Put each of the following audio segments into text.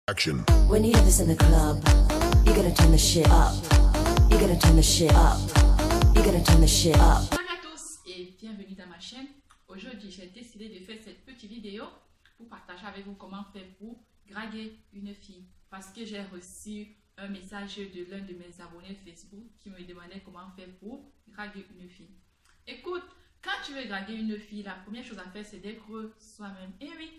Action. When you hear this in the club, you gotta turn the shit up. You gotta turn the shit up. You gotta turn the shit up. Salut à tous et bienvenue dans ma chaîne. Aujourd'hui, j'ai décidé de faire cette petite vidéo pour partager avec vous comment faire pour draguer une fille. Parce que j'ai reçu un message de l'un de mes abonnés Facebook qui me demandait comment faire pour draguer une fille. Écoute, quand tu veux draguer une fille, la première chose à faire, c'est d'être soi-même. Et oui,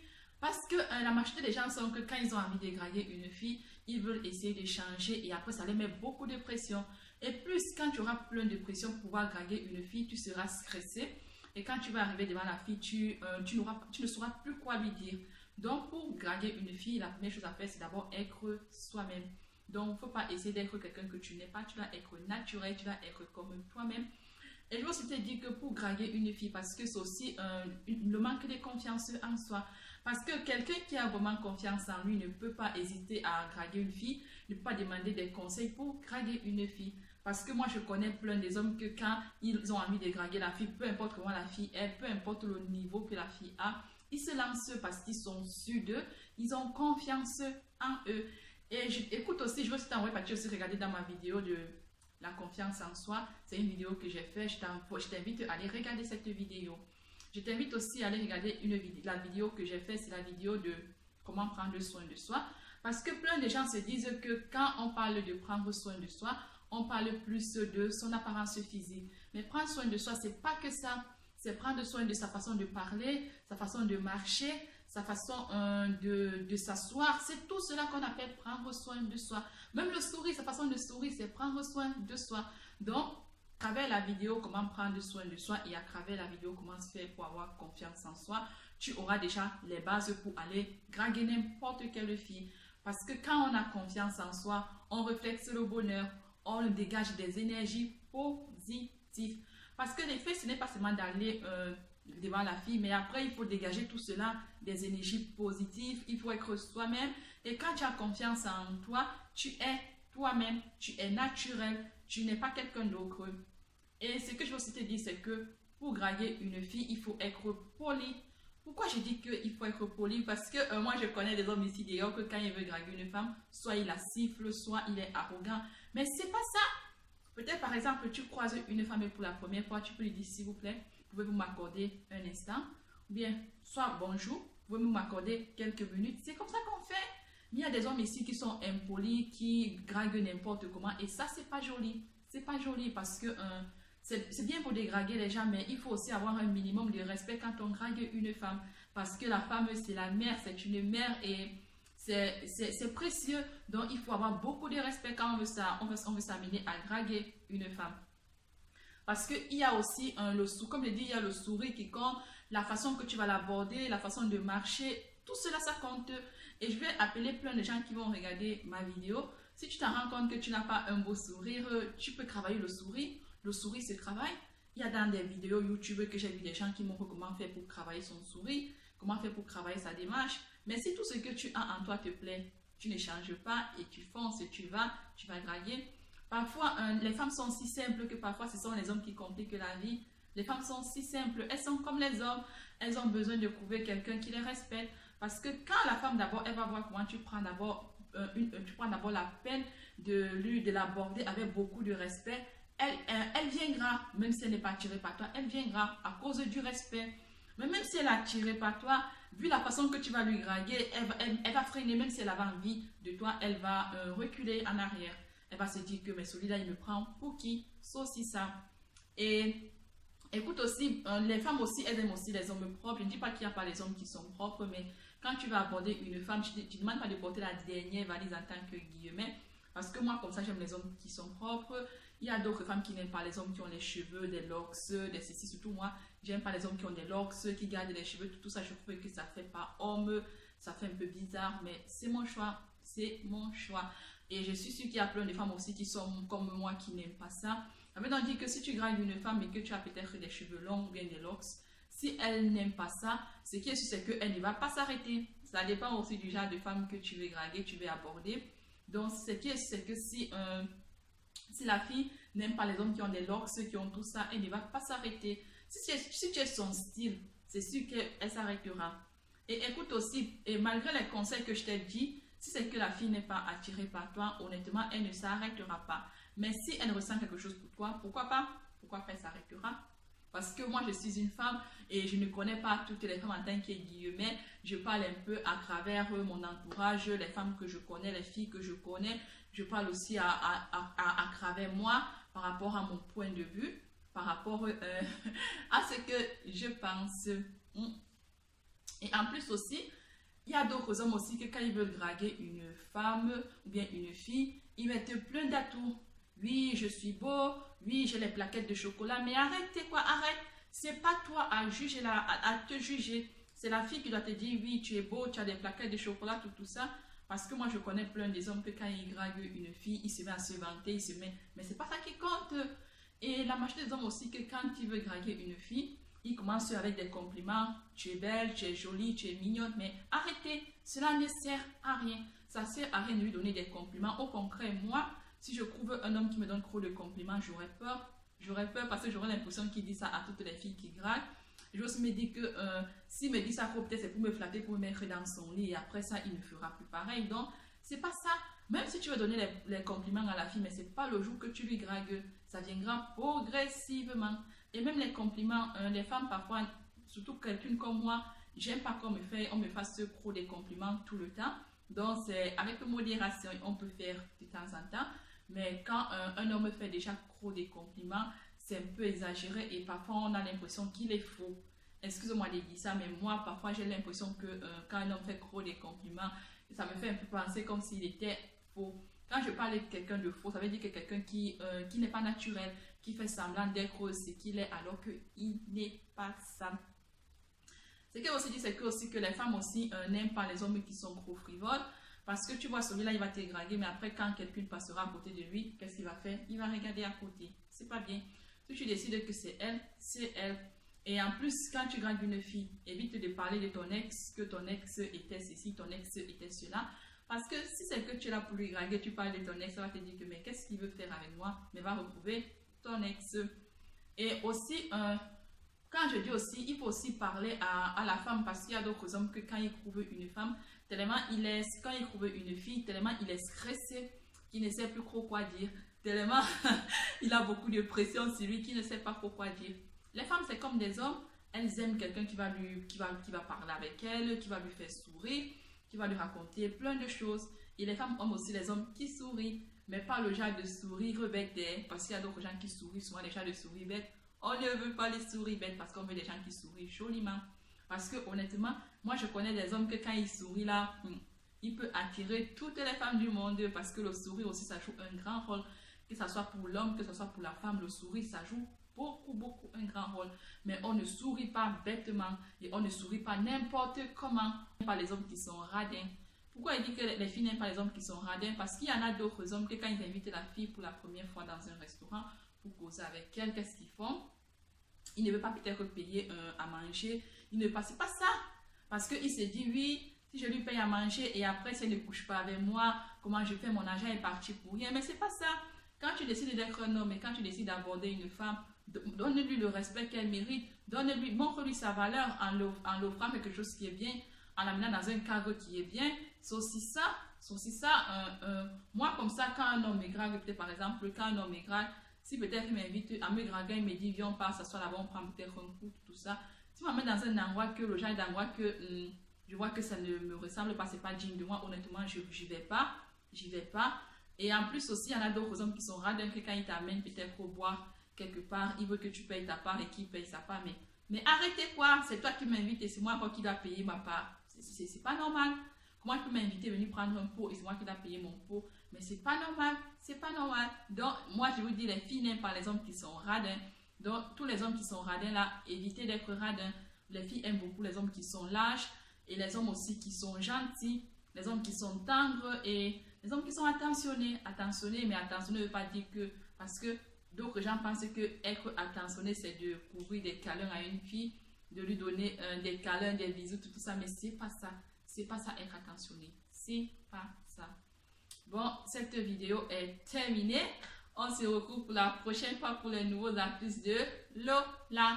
parce que la majorité des gens sont que quand ils ont envie de draguer une fille, ils veulent essayer de changer et après ça les met beaucoup de pression. Et plus quand tu auras plein de pression pour pouvoir draguer une fille, tu seras stressé. Et quand tu vas arriver devant la fille, tu ne sauras plus quoi lui dire. Donc pour draguer une fille, la première chose à faire, c'est d'abord être soi-même. Donc il ne faut pas essayer d'être quelqu'un que tu n'es pas, tu dois être naturel, tu dois être comme toi-même. Et je veux aussi te dire que pour draguer une fille, parce que c'est aussi le manque de confiance en soi. Parce que quelqu'un qui a vraiment confiance en lui ne peut pas hésiter à draguer une fille, ne peut pas demander des conseils pour draguer une fille. Parce que moi, je connais plein des hommes que quand ils ont envie de draguer la fille, peu importe comment la fille est, peu importe le niveau que la fille a, ils se lancent parce qu'ils sont sûrs d'eux, ils ont confiance en eux. Et écoute aussi, je veux aussi t'envoyer, parce que tu as aussi regardé dans ma vidéo de la confiance en soi, c'est une vidéo que j'ai faite, je t'invite à aller regarder cette vidéo. Je t'invite aussi à aller regarder la vidéo que j'ai faite, c'est la vidéo de comment prendre soin de soi. Parce que plein de gens se disent que quand on parle de prendre soin de soi, on parle plus de son apparence physique. Mais prendre soin de soi, c'est pas que ça. C'est prendre soin de sa façon de parler, sa façon de marcher, sa façon de s'asseoir. C'est tout cela qu'on appelle prendre soin de soi. Même le sourire, sa façon de sourire, c'est prendre soin de soi. Donc, à travers la vidéo comment prendre soin de soi et à travers la vidéo comment se faire pour avoir confiance en soi, tu auras déjà les bases pour aller draguer n'importe quelle fille. Parce que quand on a confiance en soi, on reflète le bonheur, on dégage des énergies positives. Parce que l'effet, ce n'est pas seulement d'aller devant la fille, mais après, il faut dégager tout cela, des énergies positives, il faut être soi-même. Et quand tu as confiance en toi, tu es toi-même, tu es naturel, tu n'es pas quelqu'un d'autre. Et ce que je veux aussi te dire, c'est que pour draguer une fille, il faut être poli. Pourquoi je dis qu'il faut être poli? Parce que moi, je connais des hommes ici d'ailleurs que quand il veut draguer une femme, soit il la siffle, soit il est arrogant. Mais c'est pas ça. Peut-être par exemple, tu croises une femme et pour la première fois, tu peux lui dire s'il vous plaît, pouvez-vous m'accorder un instant? Ou bien, soit bonjour, pouvez-vous m'accorder quelques minutes? C'est comme ça qu'on fait. Il y a des hommes ici qui sont impolis, qui draguent n'importe comment et ça, c'est pas joli. C'est pas joli parce que c'est bien pour dégraguer les gens, mais il faut aussi avoir un minimum de respect quand on drague une femme. Parce que la femme, c'est la mère, c'est une mère et c'est précieux. Donc, il faut avoir beaucoup de respect quand on veut s'amener à draguer une femme. Parce qu'il y a aussi comme je dis, il y a le sourire qui compte, la façon que tu vas l'aborder, la façon de marcher, tout cela, ça compte. Et je vais appeler plein de gens qui vont regarder ma vidéo. Si tu t'en rends compte que tu n'as pas un beau sourire, tu peux travailler le sourire. Le sourire se travaille. Il y a dans des vidéos YouTube que j'ai vu des gens qui montrent comment faire pour travailler son sourire, comment faire pour travailler sa démarche. Mais si tout ce que tu as en toi te plaît, tu ne changes pas et tu fonces, tu vas draguer. Parfois, les femmes sont si simples que parfois ce sont les hommes qui compliquent la vie. Les femmes sont si simples, elles sont comme les hommes. Elles ont besoin de trouver quelqu'un qui les respecte. Parce que quand la femme d'abord, elle va voir comment tu prends d'abord la peine de l'aborder avec beaucoup de respect, elle viendra, même si elle n'est pas attirée par toi, elle viendra à cause du respect. Mais même si elle est attirée par toi, vu la façon que tu vas lui draguer, elle va freiner, même si elle a envie de toi, elle va reculer en arrière. Elle va se dire que mais celui-là, il me prend pour qui? C'est aussi ça. Et écoute aussi, les femmes aussi, elles aiment aussi les hommes propres. Je ne dis pas qu'il n'y a pas les hommes qui sont propres, mais quand tu vas aborder une femme, tu ne demandes pas de porter la dernière valise en tant que guillemets. Parce que moi, comme ça, j'aime les hommes qui sont propres. Il y a d'autres femmes qui n'aiment pas les hommes qui ont les cheveux, des locks, des ceci. Surtout moi, j'aime pas les hommes qui ont des locks, qui gardent les cheveux. Tout ça, je trouve que ça fait pas homme. Ça fait un peu bizarre, mais c'est mon choix. C'est mon choix. Et je suis sûre qu'il y a plein de femmes aussi qui sont comme moi, qui n'aiment pas ça. Ça veut donc dire que si tu dragues une femme et que tu as peut-être des cheveux longs ou bien des locks, si elle n'aime pas ça, ce qui est sûr, c'est qu'elle ne va pas s'arrêter. Ça dépend aussi du genre de femme que tu veux draguer, tu veux aborder. Donc, ce qui est sûr, c'est que si la fille n'aime pas les hommes qui ont des locks, qui ont tout ça, elle ne va pas s'arrêter. Si tu es son style, c'est sûr qu'elle s'arrêtera. Et écoute aussi, et malgré les conseils que je t'ai dit, Si c'est que la fille n'est pas attirée par toi, honnêtement, elle ne s'arrêtera pas. Mais si elle ressent quelque chose pour toi, pourquoi pas? Pourquoi pas elle s'arrêtera? Parce que moi, je suis une femme et je ne connais pas toutes les femmes en tant que guillemets. Je parle un peu à travers mon entourage, les femmes que je connais, les filles que je connais. Je parle aussi à travers moi par rapport à mon point de vue, par rapport à ce que je pense. Et en plus aussi, il y a d'autres hommes aussi que quand ils veulent draguer une femme ou bien une fille, ils mettent plein d'atouts. Oui, je suis beau. Oui, j'ai les plaquettes de chocolat. Mais arrêtez quoi, arrête. C'est pas toi à juger, à te juger. C'est la fille qui doit te dire, oui, tu es beau, tu as des plaquettes de chocolat, tout ça. Parce que moi, je connais plein des hommes que quand ils draguent une fille, ils se mettent à se vanter, ils se mettent... Mais c'est pas ça qui compte. Et la majorité des hommes aussi, que quand ils veulent draguer une fille, ils commencent avec des compliments. Tu es belle, tu es jolie, tu es mignonne. Mais arrêtez, cela ne sert à rien. Ça sert à rien de lui donner des compliments. Au concret, moi, si je trouve un homme qui me donne trop de compliments, j'aurais peur. J'aurais peur parce que j'aurais l'impression qu'il dit ça à toutes les filles qui draguent. Je aussi me dire que s'il me dit ça, peut-être c'est pour me flatter, pour me mettre dans son lit. Et après ça, il ne fera plus pareil. Donc, c'est pas ça. Même si tu veux donner les compliments à la fille, mais c'est pas le jour que tu lui dragues. Ça viendra progressivement. Et même les compliments, les femmes parfois, surtout quelqu'une comme moi, j'aime pas qu'on me fasse trop des compliments tout le temps. Donc, c'est avec modération, on peut faire de temps en temps. Mais quand un homme fait déjà trop des compliments, c'est un peu exagéré et parfois on a l'impression qu'il est faux. Excusez-moi de dire ça, mais moi, parfois j'ai l'impression que quand un homme fait trop des compliments, ça me fait un peu penser comme s'il était faux. Quand je parle de quelqu'un de faux, ça veut dire que quelqu'un qui n'est pas naturel, qui fait semblant d'être ce qu'il est alors qu'il n'est pas ça. Ce que aussi dit, c'est que, aussi que les femmes aussi n'aiment pas les hommes qui sont trop frivoles. Parce que tu vois, celui-là, il va te draguer, mais après, quand quelqu'un passera à côté de lui, qu'est-ce qu'il va faire? Il va regarder à côté. C'est pas bien. Si tu décides que c'est elle, c'est elle. Et en plus, quand tu dragues une fille, évite de parler de ton ex, que ton ex était ceci, ton ex était cela. Parce que si c'est que tu es là pour lui draguer, tu parles de ton ex, ça va te dire que mais qu'est-ce qu'il veut faire avec moi? Mais va retrouver ton ex. Et aussi, quand je dis aussi, il faut aussi parler à la femme parce qu'il y a d'autres hommes que quand ils trouvent une femme, tellement quand il trouve une fille, tellement il est stressé qu'il ne sait plus trop quoi dire. Tellement il a beaucoup de pression sur lui qu'il ne sait pas trop quoi dire. Les femmes, c'est comme des hommes, elles aiment quelqu'un qui va parler avec elles, qui va lui faire sourire, qui va lui raconter plein de choses. Et les femmes aiment aussi les hommes qui sourient, mais pas le genre de sourire bête, parce qu'il y a d'autres gens qui sourient, souvent les gens de sourire bête. On ne veut pas les sourires bêtes parce qu'on veut des gens qui sourient joliment. Parce que honnêtement, moi je connais des hommes que quand ils sourient là, il peut attirer toutes les femmes du monde parce que le sourire aussi ça joue un grand rôle. Que ce soit pour l'homme, que ce soit pour la femme, le sourire ça joue beaucoup un grand rôle. Mais on ne sourit pas bêtement et on ne sourit pas n'importe comment. Pas les hommes qui sont radins. Pourquoi il dit que les filles n'aiment pas les hommes qui sont radins? Parce qu'il y en a d'autres hommes que quand ils invitent la fille pour la première fois dans un restaurant pour causer avec elle, qu'est-ce qu'ils font? Ils ne veulent pas peut-être payer à manger. Il ne passe pas ça. Parce qu'il se dit, oui, si je lui paye à manger et après, si elle ne couche pas avec moi, comment je fais? Mon argent est parti pour rien. Mais c'est pas ça. Quand tu décides d'être un homme et quand tu décides d'aborder une femme, donne-lui le respect qu'elle mérite. Montre-lui sa valeur en l'offrant quelque chose qui est bien, en l'amenant dans un cadre qui est bien. C'est aussi ça. Moi, comme ça, quand un homme me drague, peut-être par exemple, quand un homme me drague, si peut-être il m'invite à me draguer, il me dit, viens, on part s'asseoir là-bas, on prend peut-être un coup, tout ça. Si on m'amène dans un endroit que le genre d'endroit que je vois que ça ne me ressemble pas, c'est pas digne de moi, honnêtement, j'y vais pas. Et en plus aussi, il y en a d'autres hommes qui sont radins que quand ils t'amènent peut-être au boire quelque part, ils veulent que tu payes ta part et qu'ils payent sa part. Mais arrêtez quoi, c'est toi qui m'invites et c'est moi qui dois payer ma part. C'est pas normal. Comment tu peux m'inviter à venir prendre un pot et c'est moi qui dois payer mon pot? Mais c'est pas normal, c'est pas normal. Donc, moi, je vous dis, les filles n'aiment pas les hommes qui sont radins. Donc, tous les hommes qui sont radins là, évitez d'être radins. Les filles aiment beaucoup les hommes qui sont lâches et les hommes aussi qui sont gentils, les hommes qui sont tendres et les hommes qui sont attentionnés. Attentionnés, mais attentionné ne veut pas dire que... Parce que d'autres gens pensent que être attentionné, c'est de couvrir des câlins à une fille, de lui donner des câlins, des bisous, tout ça. Mais c'est pas ça. C'est pas ça être attentionné. C'est pas ça. Bon, cette vidéo est terminée. On se retrouve pour la prochaine fois pour les nouveaux astuces de Lola.